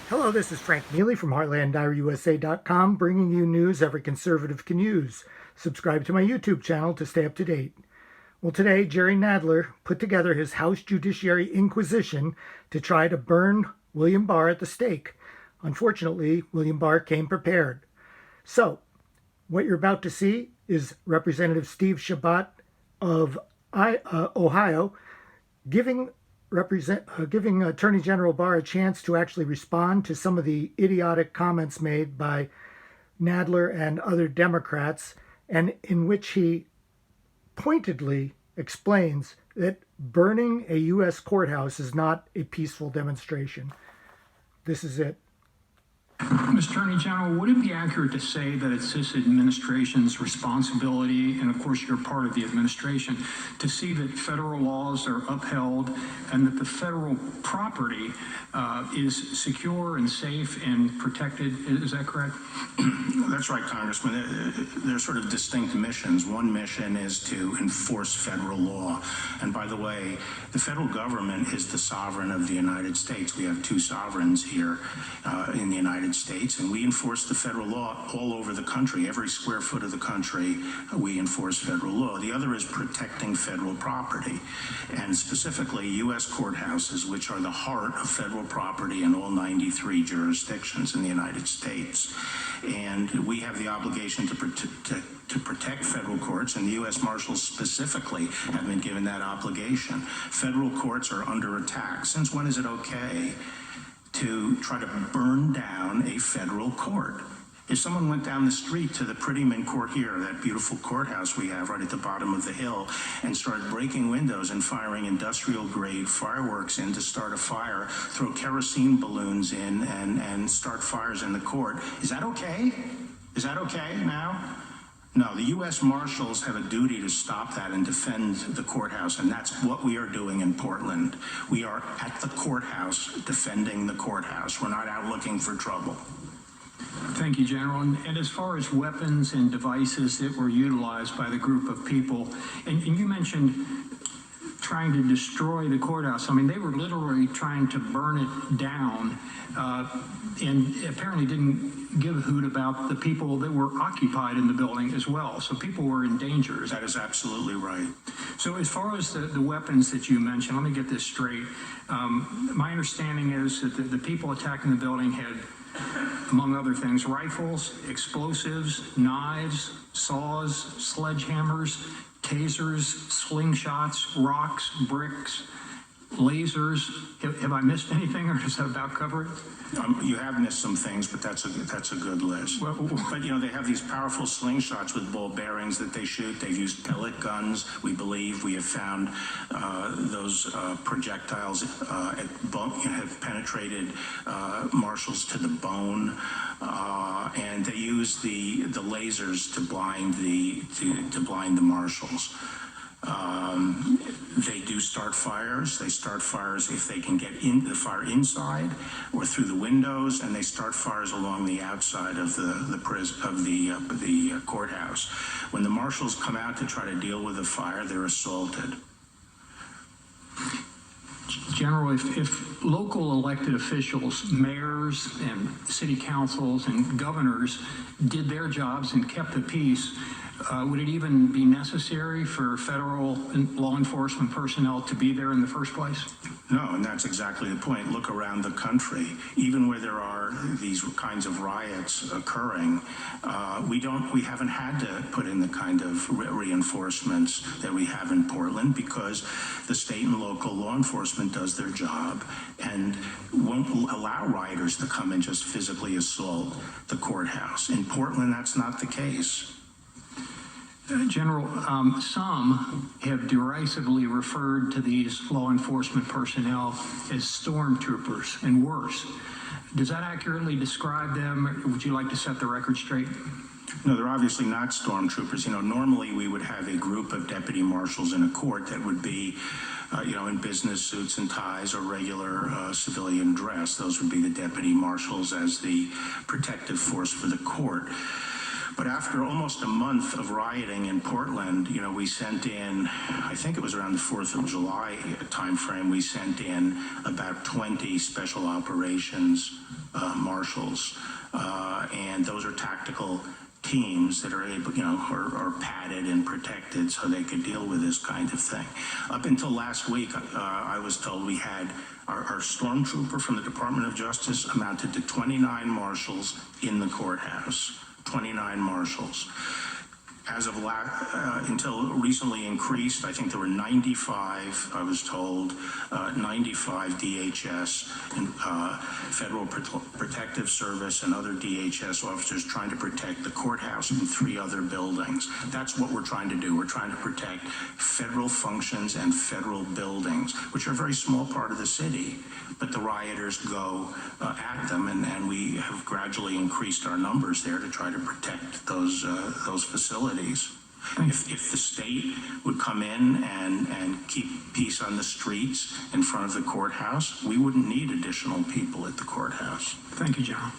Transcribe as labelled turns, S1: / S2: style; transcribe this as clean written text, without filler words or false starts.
S1: Hello, this is Frank Neely from HeartlandDiaryUSA.com, bringing you news every conservative can use. Subscribe to my YouTube channel to stay up to date. Well, today, Jerry Nadler put together his House Judiciary Inquisition to try to burn William Barr at the stake. Unfortunately, William Barr came prepared. So, what you're about to see is Representative Steve Chabot of Ohio giving Attorney General Barr a chance to actually respond to some of the idiotic comments made by Nadler and other Democrats, and in which he pointedly explains that burning a U.S. courthouse is not a peaceful demonstration. This is it.
S2: Mr. Attorney General, would it be accurate to say that it's this administration's responsibility, and of course you're part of the administration, to see that federal laws are upheld and that the federal property is secure and safe and protected? Is that correct?
S3: That's right, Congressman. They're sort of distinct missions. One mission is to enforce federal law. And by the way, the federal government is the sovereign of the United States. We have two sovereigns here in the United States, and we enforce the federal law all over the country. Every square foot of the country, we enforce federal law. The other is protecting federal property, and specifically U.S. courthouses, which are the heart of federal property in all 93 jurisdictions in the United States. And we have the obligation to protect federal courts, and the U.S. Marshals specifically have been given that obligation. Federal courts are under attack. Since when is it okay to try to burn down a federal court? If someone went down the street to the Prettyman Court here, that beautiful courthouse we have right at the bottom of the hill, and started breaking windows and firing industrial-grade fireworks in to start a fire, throw kerosene balloons in and start fires in the court, is that okay? Is that okay now? No, the U.S. Marshals have a duty to stop that and defend the courthouse, and that's what we are doing in Portland. We are at the courthouse defending the courthouse. We're not out looking for trouble.
S2: Thank you, General. And as far as weapons and devices that were utilized by the group of people, and you mentioned trying to destroy the courthouse. I mean, they were literally trying to burn it down, and apparently didn't give a hoot about the people that were occupied in the building as well. So people were in danger.
S3: That is absolutely right.
S2: So as far as the weapons that you mentioned, let me get this straight. My understanding is that the people attacking the building had, among other things, rifles, explosives, knives, saws, sledgehammers, tasers, slingshots, rocks, bricks, lasers. Have I missed anything, or does that about cover it?
S3: You have missed some things, but that's a good list. But you know, they have these powerful slingshots with ball bearings that they shoot. They've used pellet guns. We believe we have found those projectiles have penetrated marshals to the bone, and they use the lasers to blind the marshals. They do start fires. They start fires if they can get the fire inside or through the windows, and they start fires along the outside of the courthouse. When the marshals come out to try to deal with the fire, they're assaulted.
S2: General, if local elected officials, mayors and city councils and governors did their jobs and kept the peace, would it even be necessary for federal law enforcement personnel to be there in the first place?
S3: No, and that's exactly the point. Look around the country. Even where there are these kinds of riots occurring, we haven't had to put in the kind of reinforcements that we have in Portland, because the state and local law enforcement does their job and won't allow rioters to come and just physically assault the courthouse. In Portland, that's not the case.
S2: General, some have derisively referred to these law enforcement personnel as stormtroopers and worse. Does that accurately describe them, or would you like to set the record straight?
S3: No, they're obviously not stormtroopers. You know, normally we would have a group of deputy marshals in a court that would be, in business suits and ties or regular civilian dress. Those would be the deputy marshals as the protective force for the court. But after almost a month of rioting in Portland, we sent in, I think it was around the 4th of July timeframe, we sent in about 20 special operations marshals. And those are tactical teams that are able, are padded and protected so they could deal with this kind of thing. Up until last week, I was told we had our stormtrooper from the Department of Justice amounted to 29 marshals in the courthouse. 29 marshals. As of until recently increased, I think there were 95, I was told, 95 DHS and Federal Protective Service and other DHS officers trying to protect the courthouse and 3 other buildings. That's what we're trying to do. We're trying to protect federal functions and federal buildings, which are a very small part of the city, but the rioters go at them, and we have gradually increased our numbers there to try to protect those facilities. If the state would come in and keep peace on the streets in front of the courthouse, we wouldn't need additional people at the courthouse.
S2: Thank you, General.